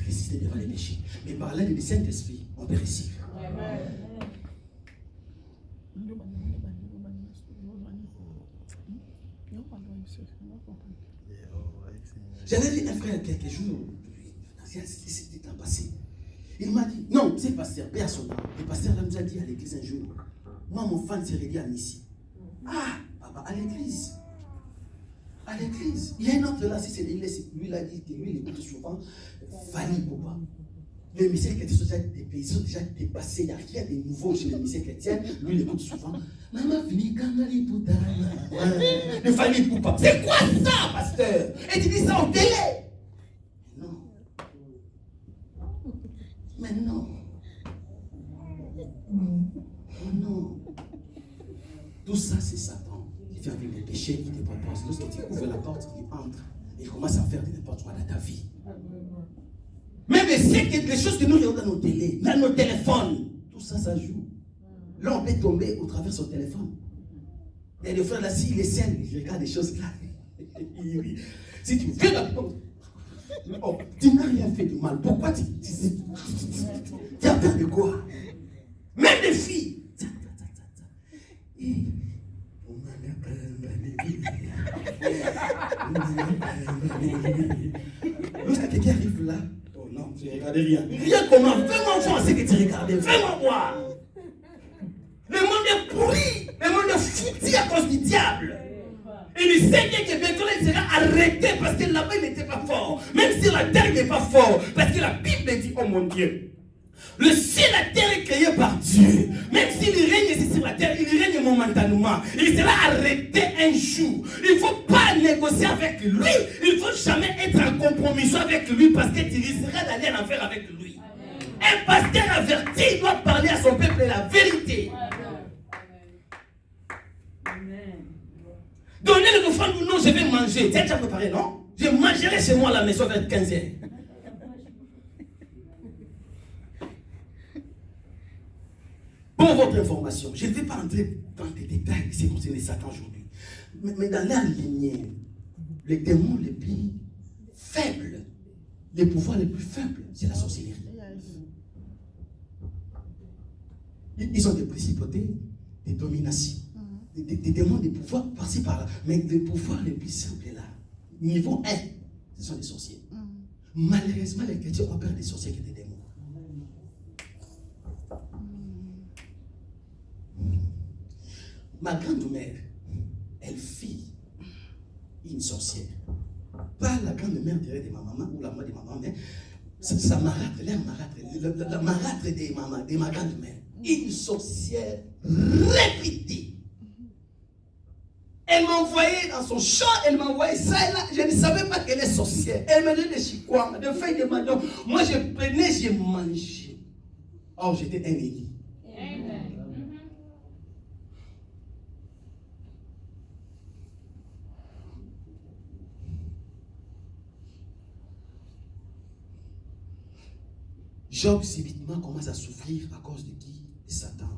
résister devant les péchés. Mais par l'aide du Saint-Esprit, on peut réussir. J'avais vu un frère quelques jours, c'était temps passé. Il m'a dit, non, c'est le pasteur, paix à son âme. Le pasteur là nous a dit à l'église un jour, moi mon fan s'est réduit à Nissi. Ah, papa, à l'église. À l'église. Il y a un autre là, si c'est l'église, lui il a dit que lui il écoute souvent, Fali Poupa. Les messieurs chrétiens sont déjà des pays, sont déjà dépassés, il n'y a rien de nouveau chez les messieurs chrétiens. Lui il écoute souvent. Maman fini Kangali Pouta. Le Fali Poupa. C'est quoi ça, pasteur? Et tu dis ça en télé? Non. Mais non. Non. Tout ça, c'est Satan qui fait avec les péchés, qui te propose. Lorsque tu ouvres la porte, il entre. Et il commence à faire de n'importe quoi dans ta vie. Même les choses que nous regardons dans nos télés, dans nos téléphones, tout ça, ça joue. Là, on peut tomber au travers de son téléphone. Et le frère là, s'il est sain, il regarde des choses là. Il rit. Si tu fais la porte, oh, tu n'as rien fait de mal. Pourquoi tu as peur de quoi? Même les filles. Lorsque quelqu'un arrive là, oh non, tu ne regardes rien. Rien comment? Fais-moi voir ce que tu regardais. Fais-moi voir. Le monde est pourri. Le monde est foutu à cause du diable. Et le Seigneur que bientôt il sera arrêté parce que là-bas il n'était pas fort. Même si la terre n'est pas fort. Parce que la Bible dit, oh mon Dieu. Le ciel et la terre est créé par Dieu. Même s'il règne ici sur la terre, il règne momentanément. Il sera arrêté un jour. Il ne faut pas négocier avec lui. Il ne faut jamais être en compromission avec lui parce que tu risqueras d'aller en enfer avec lui. Un pasteur averti doit parler à son peuple la vérité. Donnez le offrande ou non, je vais manger. Tu as déjà préparé, non? Je mangerai chez moi à la maison vers 15h. Pour votre information, je ne vais pas entrer dans des détails qui concernent Satan aujourd'hui. Mais dans leur lignée, les démons les plus faibles, les pouvoirs les plus faibles, c'est la sorcellerie. Ils ont des principautés, des dominations, des démons, des pouvoirs par-ci par-là. Mais les pouvoirs les plus simples là, niveau 1, ce sont des sorciers. Malheureusement, les chrétiens ont peur des sorciers que des démons. Ma grand-mère, elle fit une sorcière. Pas la grand-mère de ma maman ou la mère de ma maman, mais sa marâtre, la marâtre de ma grand-mère. Une sorcière répétée. Elle m'envoyait dans son champ, elle m'envoyait ça et là. Je ne savais pas qu'elle est sorcière. Elle me donnait des chicois, des feuilles de manioc. Moi, je prenais, je mangeais. Oh, j'étais un Élie. Job subitement commence à souffrir à cause de qui? De Satan.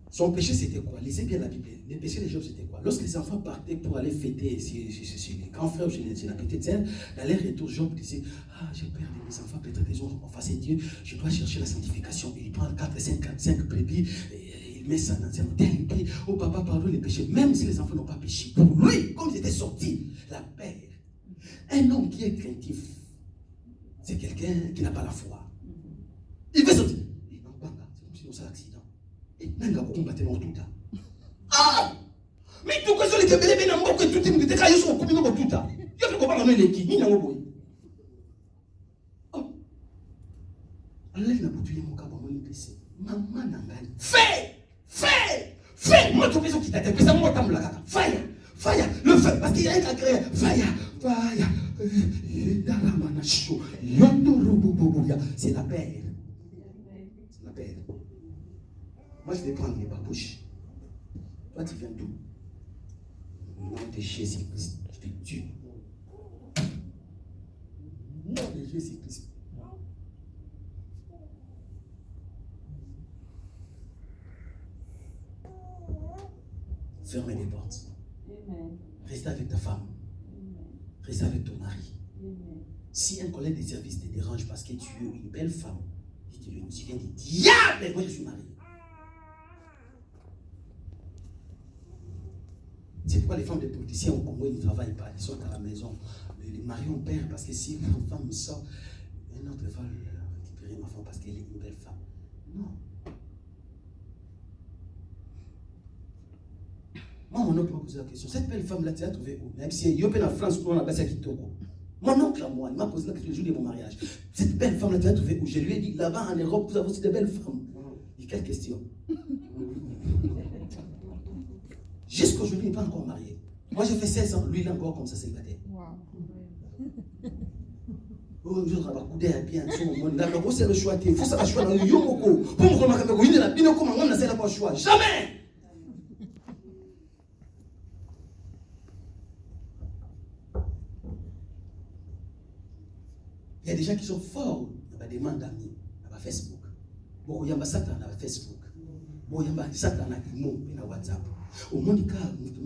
Son péché c'était quoi? Lisez bien la Bible. Le péché de Job c'était quoi? Lorsque les enfants partaient pour aller fêter chez les grands frères, chez la petite sœur, dans leur retour, Job disait, ah j'ai perdu mes enfants, peut-être qu'ils ont offensé Dieu, je dois chercher la sanctification. Il prend 4, 5 brebis, et il met ça dans un hôtel, il prie, oh papa pardonne les péchés, même si les enfants n'ont pas péché. Pour lui, comme ils étaient sortis, la paix. Un homme qui est craintif, c'est quelqu'un qui n'a pas la foi. Il veut sortir. C'est comme si on s'est accident. Et même quand on battait dans tout ça. Ah! Mais tout ça, les gars, bien en que tout le monde était caillé sur le commun dans tout ça. Il y a plus qu'on parle de l'équipe, ni dans le boy. Oh! Allah n'a pas tué mon cas pour mon PC. Maman n'a pas dit. Fais! Moi, tout le monde qui t'a fait ça, moi, t'as me la gata. Fire! Le feu, parce qu'il y a un qui a créé. Fire! C'est la paix. C'est la paix. Moi, je vais prendre les babouches. Toi, tu viens d'où? Au nom de Jésus-Christ, je te tue. Au nom de Jésus-Christ. Fermez les portes. Reste avec ta femme. Reste avec ton mari. Si un collègue de service te dérange parce que tu es une belle femme, tu viens de diable, moi je suis marié. C'est pourquoi les femmes de politiciens au Congo, ils ne travaillent pas, ils sont à la maison. Les maris ont peur parce que si une femme me sort, une autre va récupérer ma femme parce qu'elle est une belle femme. Non. Moi, mon oncle m'a posé la question. Cette belle femme-là, tu l'as trouvée où? Même si elle est en France, on a passé à Kitoko. Mon oncle à moi, il m'a posé la question le jour de mon mariage. Cette belle femme-là, tu l'as trouvée où? Je lui ai dit, là-bas en Europe, vous avez aussi de belles femmes. Il dit, quelle question? Jusqu'aujourd'hui, il n'est pas encore marié. Moi, j'ai fait 16 ans, lui, il est encore comme ça, célibataire. Oh, je vais couder bien. D'accord, c'est le choix. Il faut ça, choix dans le yomoko. Pour me remarquer, il est là, il est là, choix. Jamais! Il y a des gens qui sont forts dans des demandes d'amis, dans Facebook. Bon, il y a Satan dans Facebook. Bon, il y a Satan dans Imo et dans WhatsApp. Au monde, il dit,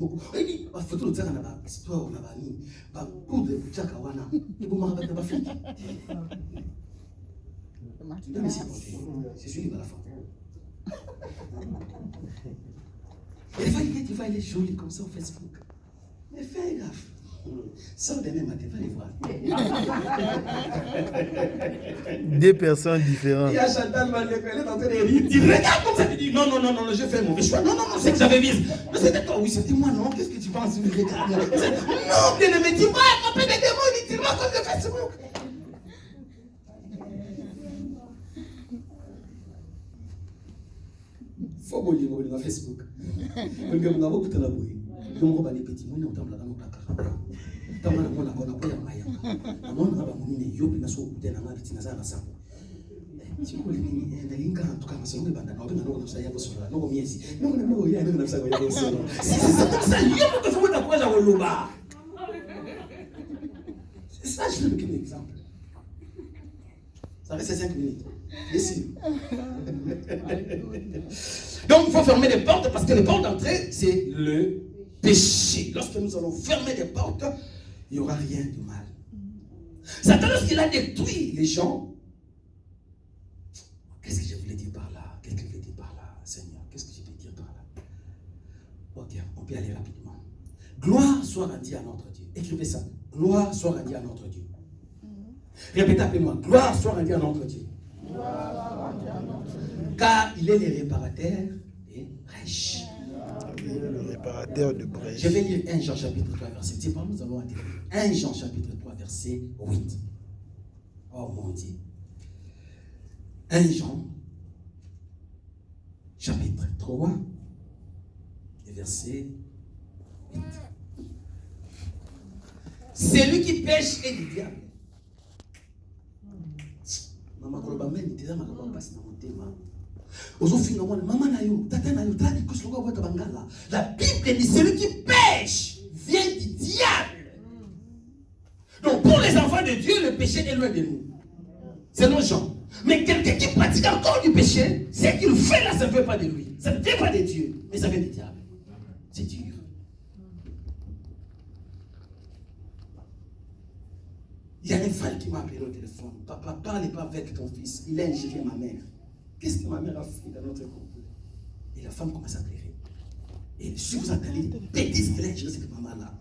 ma photo de Satan dans la histoire, dans la nuit, ma poudre de Tchakawana, et vous m'avez pas fait. Mais c'est celui de la femme. Et des fois, il est joli comme ça au Facebook. Mais fais gaffe. Sors demain matin, va les voir. Deux personnes différentes. Il y a Chantal Malek, elle est en train de rire. Il regarde comme ça, il dit non, j'ai fait un mauvais choix. Non, c'est que j'avais mis. Mais c'était toi, oui, c'était moi, non. Qu'est-ce que tu penses? Regarde. Non, bien aimé, dis-moi, un peu de démons, dis-moi comme je fais Facebook. Faut bouger sur Facebook. Le gars, on a beaucoup de la bouille. Donc, on va les petits mots, on tombe là-dedans, on a c'est ça, je vais donner un exemple. Ça reste 5 minutes. Bien sûr. Donc, il faut fermer les portes parce que les portes d'entrée, c'est le péché. Lorsque nous allons fermer les portes, il n'y aura rien de mal. Satan, lorsqu'il a détruit les gens, qu'est-ce que je voulais dire par là? Qu'est-ce que je voulais dire par là, Seigneur? Qu'est-ce que je voulais dire par là? Ok, on peut aller rapidement. Gloire soit rendue à notre Dieu. Écrivez ça. Gloire soit rendue à notre Dieu. Répétez après moi. Gloire soit rendue à notre Dieu. Car il est le réparateur des brèches. Le réparateur de brèches. Je vais lire 1 Jean chapitre 3 verset 10. Nous allons atterrir. 1 Jean chapitre 3 verset 8. Oh mon Dieu. 1 Jean chapitre 3 verset 8. Celui qui pêche est du diable. Maman koloba meni teza makaba pasi na motema. Ozofinga mwana maman na yo, tata na yo, tata ko sloga bota bangala. La Bible dit celui qui pêche vient du diable. Donc pour les enfants de Dieu, le péché est loin de nous. C'est nos gens. Mais quelqu'un qui pratique encore du péché, c'est qu'il fait là, ça ne vient pas de lui. Ça ne vient pas de Dieu, mais ça vient du diable. C'est dur. Il y a une femme qui m'a appelé au téléphone. Papa, parle pas avec ton fils. Il a ingéré ma mère. Qu'est-ce que ma mère a fait dans notre couple? Et la femme commence à pleurer. Et si vous entendez des bêtises qu'elle a ingéré cette maman-là,